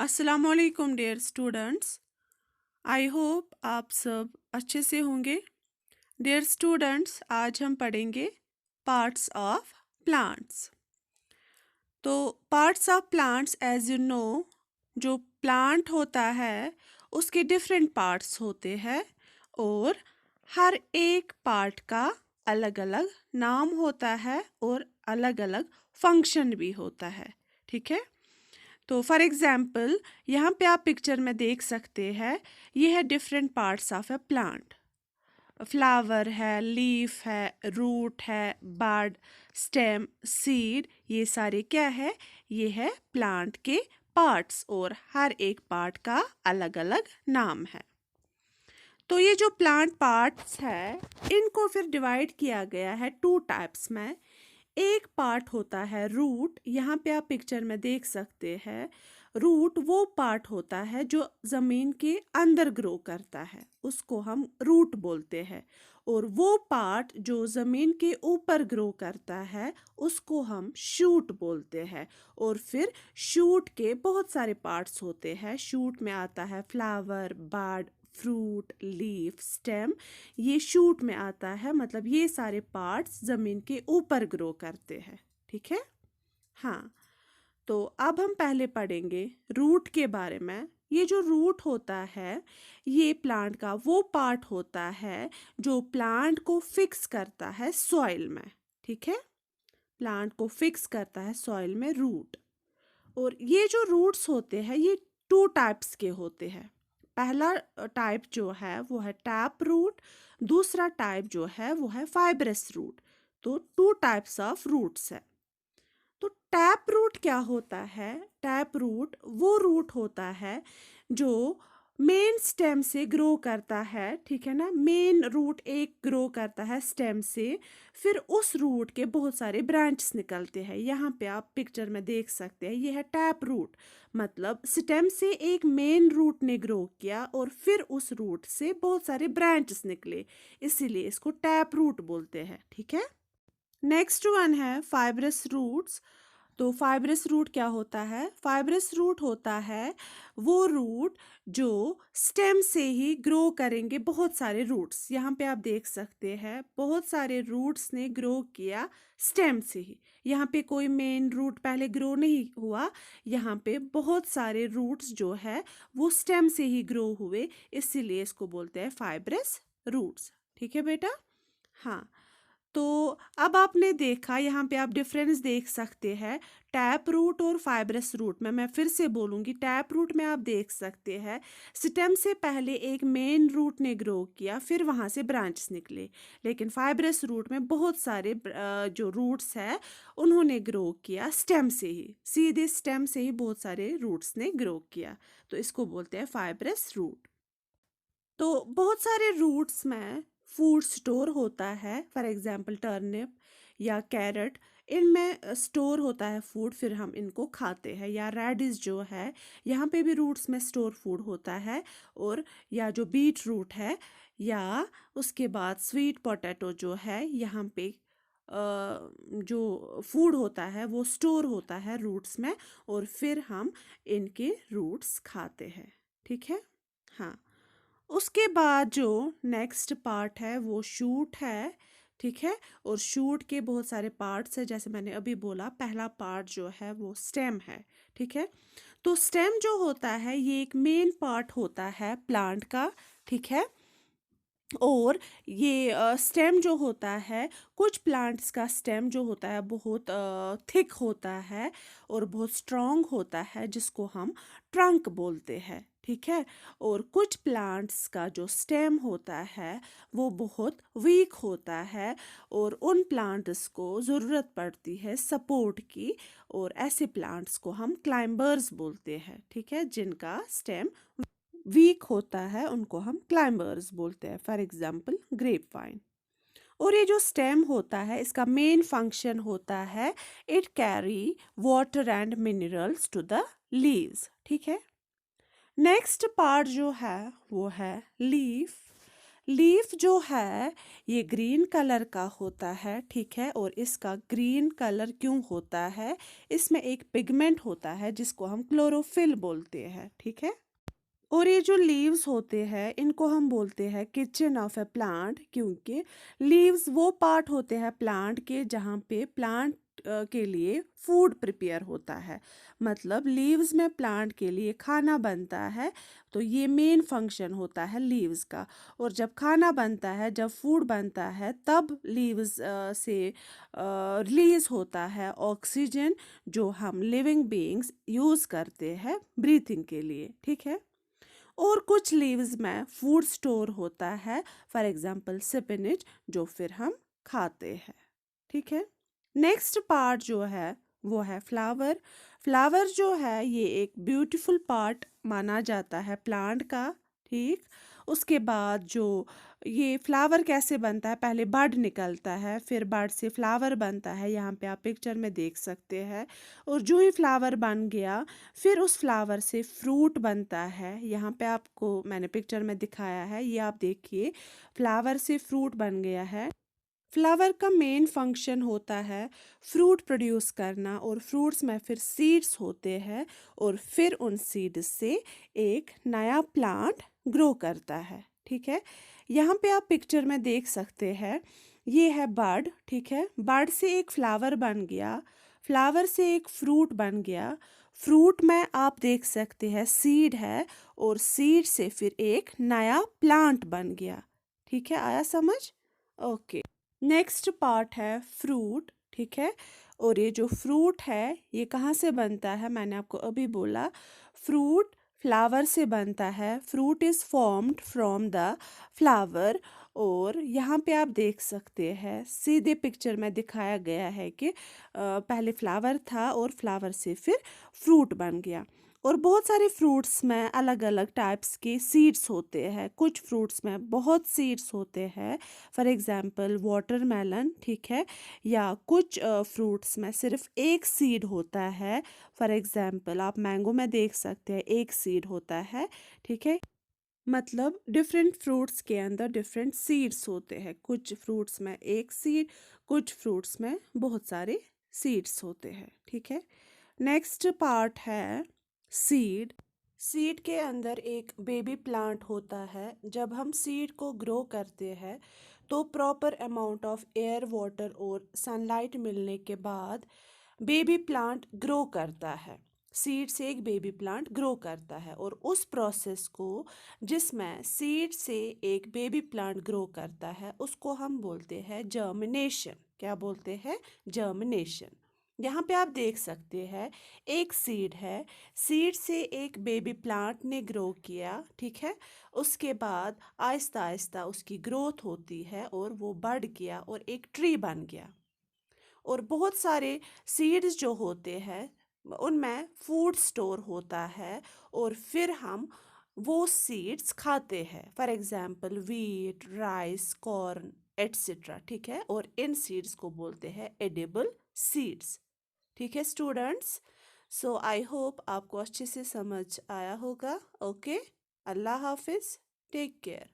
अस्सलाम वालेकुम dear students. I hope आप सब अच्छे से होंगे। डियर स्टूडेंट्स, आज हम पढ़ेंगे पार्ट्स ऑफ प्लांट्स। तो parts of plants, as you know, जो प्लांट होता है उसके डिफरेंट पार्ट्स होते हैं और हर एक पार्ट का अलग अलग नाम होता है और अलग अलग फंक्शन भी होता है। ठीक है। तो फॉर एग्जाम्पल यहाँ पे आप पिक्चर में देख सकते हैं, ये है different parts of a plant. Flower है, लीफ है, रूट है, बड, स्टेम, सीड, ये सारे क्या है? ये है प्लांट के पार्ट्स और हर एक पार्ट का अलग अलग नाम है। तो ये जो प्लांट पार्ट्स है इनको फिर डिवाइड किया गया है टू टाइप्स में। एक पार्ट होता है रूट, यहाँ पे आप पिक्चर में देख सकते हैं। रूट वो पार्ट होता है जो ज़मीन के अंदर ग्रो करता है, उसको हम रूट बोलते हैं। और वो पार्ट जो ज़मीन के ऊपर ग्रो करता है उसको हम शूट बोलते हैं। और फिर शूट के बहुत सारे पार्ट्स होते हैं। शूट में आता है फ्लावर, बड, फ्रूट, लीफ, स्टेम, ये शूट में आता है। मतलब ये सारे पार्ट्स ज़मीन के ऊपर ग्रो करते हैं। ठीक है। हाँ, तो अब हम पहले पढ़ेंगे रूट के बारे में। ये जो रूट होता है ये प्लांट का वो पार्ट होता है जो प्लांट को फिक्स करता है सॉइल में। ठीक है। प्लांट को फिक्स करता है सॉइल में रूट। और ये जो रूट्स होते हैं ये टू टाइप्स के होते हैं। पहला टाइप जो है वो है टैप रूट, दूसरा टाइप जो है वो है फाइब्रस रूट। तो टू टाइप्स ऑफ रूट्स है। तो टैप रूट क्या होता है? टैप रूट वो रूट होता है जो मेन स्टेम से ग्रो करता है। ठीक है ना। मेन रूट एक ग्रो करता है स्टेम से, फिर उस रूट के बहुत सारे ब्रांचेस निकलते हैं। यहाँ पे आप पिक्चर में देख सकते हैं, ये है टैप रूट। मतलब स्टेम से एक मेन रूट ने ग्रो किया और फिर उस रूट से बहुत सारे ब्रांचेस निकले, इसीलिए इसको टैप रूट बोलते हैं। ठीक है। नेक्स्ट वन है फाइब्रस रूट्स। तो फाइब्रस रूट क्या होता है? फाइब्रस रूट होता है वो रूट जो स्टेम से ही ग्रो करेंगे बहुत सारे रूट्स। यहाँ पे आप देख सकते हैं बहुत सारे रूट्स ने ग्रो किया स्टेम से ही। यहाँ पे कोई मेन रूट पहले ग्रो नहीं हुआ, यहाँ पे बहुत सारे रूट्स जो है वो स्टेम से ही ग्रो हुए, इसीलिए इसको बोलते हैं फाइब्रस रूट्स। ठीक है बेटा। हाँ, तो अब आपने देखा, यहाँ पे आप डिफरेंस देख सकते हैं टैप रूट और फाइब्रस रूट में। मैं फिर से बोलूँगी, टैप रूट में आप देख सकते हैं स्टेम से पहले एक मेन रूट ने ग्रो किया, फिर वहाँ से ब्रांचेस निकले। लेकिन फाइब्रस रूट में बहुत सारे जो रूट्स है उन्होंने ग्रो किया स्टेम से ही, सीधे स्टेम से ही बहुत सारे रूट्स ने ग्रो किया। तो इसको बोलते हैं फाइब्रस रूट। तो बहुत सारे रूट्स में फूड स्टोर होता है। फॉर एग्जांपल टर्निप या कैरेट, इनमें स्टोर होता है फूड, फिर हम इनको खाते हैं। या रेडिश जो है, यहाँ पे भी रूट्स में स्टोर फूड होता है। और या जो बीट रूट है, या उसके बाद स्वीट पोटैटो जो है, यहाँ पे जो फूड होता है वो स्टोर होता है रूट्स में और फिर हम इनके रूट्स खाते हैं। ठीक है। हाँ, उसके बाद जो नेक्स्ट पार्ट है वो शूट है। ठीक है। और शूट के बहुत सारे पार्ट्स है, जैसे मैंने अभी बोला पहला पार्ट जो है वो स्टेम है। ठीक है। तो स्टेम जो होता है ये एक मेन पार्ट होता है प्लांट का। ठीक है। और ये स्टेम जो होता है, कुछ प्लांट्स का स्टेम जो होता है बहुत थिक होता है और बहुत स्ट्रॉन्ग होता है, जिसको हम ट्रंक बोलते हैं। ठीक है। और कुछ प्लांट्स का जो स्टेम होता है वो बहुत वीक होता है और उन प्लांट्स को ज़रूरत पड़ती है सपोर्ट की, और ऐसे प्लांट्स को हम क्लाइंबर्स बोलते हैं। ठीक है। जिनका स्टेम वीक होता है उनको हम क्लाइंबर्स बोलते हैं। For example grape vine. और ये जो स्टेम होता है इसका मेन फंक्शन होता है it carry water and minerals to the leaves. ठीक है। नेक्स्ट पार्ट जो है वो है लीफ। लीफ जो है ये ग्रीन कलर का होता है, ठीक है। और इसका ग्रीन कलर क्यों होता है? इसमें एक पिगमेंट होता है जिसको हम क्लोरोफिल बोलते हैं, ठीक है। और ये जो लीव्स होते हैं इनको हम बोलते हैं किचन ऑफ ए प्लांट, क्योंकि लीव्स वो पार्ट होते हैं प्लांट के जहाँ पे प्लांट के लिए फूड प्रिपेयर होता है। मतलब लीव्स में प्लांट के लिए खाना बनता है, तो ये मेन फंक्शन होता है लीव्स का। और जब खाना बनता है, जब फूड बनता है, तब लीव्स से रिलीज होता है ऑक्सीजन, जो हम लिविंग बीइंग्स यूज़ करते हैं ब्रीथिंग के लिए, ठीक है। और कुछ लीव्स में फूड स्टोर होता है, फॉर एग्जाम्पल स्पिनच, जो फिर हम खाते हैं, ठीक है। नेक्स्ट पार्ट जो है वो है फ्लावर। फ्लावर जो है ये एक ब्यूटीफुल पार्ट माना जाता है प्लांट का, ठीक। उसके बाद जो ये फ्लावर कैसे बनता है, पहले बड निकलता है, फिर बड से फ्लावर बनता है, यहाँ पे आप पिक्चर में देख सकते हैं। और जो ही फ्लावर बन गया, फिर उस फ्लावर से फ्रूट बनता है। यहाँ पे आपको मैंने पिक्चर में दिखाया है, ये आप देखिए, फ्लावर से फ्रूट बन गया है। फ्लावर का मेन फंक्शन होता है फ्रूट प्रोड्यूस करना, और फ्रूट्स में फिर सीड्स होते हैं, और फिर उन सीड्स से एक नया प्लांट ग्रो करता है, ठीक है। यहाँ पे आप पिक्चर में देख सकते हैं, ये है बड, ठीक है। बड से एक फ्लावर बन गया, फ्लावर से एक फ्रूट बन गया, फ्रूट में आप देख सकते हैं सीड है, और सीड से फिर एक नया प्लांट बन गया, ठीक है। आया समझ? ओके। नेक्स्ट पार्ट है फ्रूट, ठीक है। और ये जो फ्रूट है ये कहाँ से बनता है, मैंने आपको अभी बोला, फ्रूट फ्लावर से बनता है। Fruit is formed from the flower. और यहाँ पे आप देख सकते हैं, सीधे पिक्चर में दिखाया गया है कि पहले फ्लावर था और फ्लावर से फिर फ्रूट बन गया। और बहुत सारे फ्रूट्स में अलग अलग टाइप्स के सीड्स होते हैं, कुछ फ्रूट्स में बहुत सीड्स होते हैं, फॉर एग्जाम्पल वाटरमेलन, ठीक है। या कुछ फ्रूट्स में सिर्फ एक सीड होता है, फॉर एग्जाम्पल आप मैंगो में देख सकते हैं एक सीड होता है, ठीक है। मतलब डिफरेंट फ्रूट्स के अंदर डिफरेंट सीड्स होते हैं, कुछ फ्रूट्स में एक सीड, कुछ फ्रूट्स में बहुत सारे सीड्स होते हैं, ठीक है। नेक्स्ट पार्ट है सीड। सीड के अंदर एक बेबी प्लांट होता है। जब हम सीड को ग्रो करते हैं तो proper amount of air, water और सनलाइट मिलने के बाद बेबी प्लांट ग्रो करता है। सीड से एक बेबी प्लांट ग्रो करता है, और उस प्रोसेस को, जिसमें सीड से एक बेबी प्लांट ग्रो करता है, उसको हम बोलते हैं जर्मिनेशन। क्या बोलते हैं? जर्मिनेशन। यहाँ पे आप देख सकते हैं, एक सीड है, सीड से एक बेबी प्लांट ने ग्रो किया, ठीक है। उसके बाद आहिस्ता आहिस्ता उसकी ग्रोथ होती है, और वो बढ़ गया और एक ट्री बन गया। और बहुत सारे सीड्स जो होते हैं उनमें फूड स्टोर होता है, और फिर हम वो सीड्स खाते हैं, for example wheat, rice, corn, etcetera, ठीक है। और इन सीड्स को बोलते हैं एडिबल सीड्स, ठीक है स्टूडेंट्स। सो आई होप आपको अच्छे से समझ आया होगा। ओके, अल्लाह हाफिज़, टेक केयर।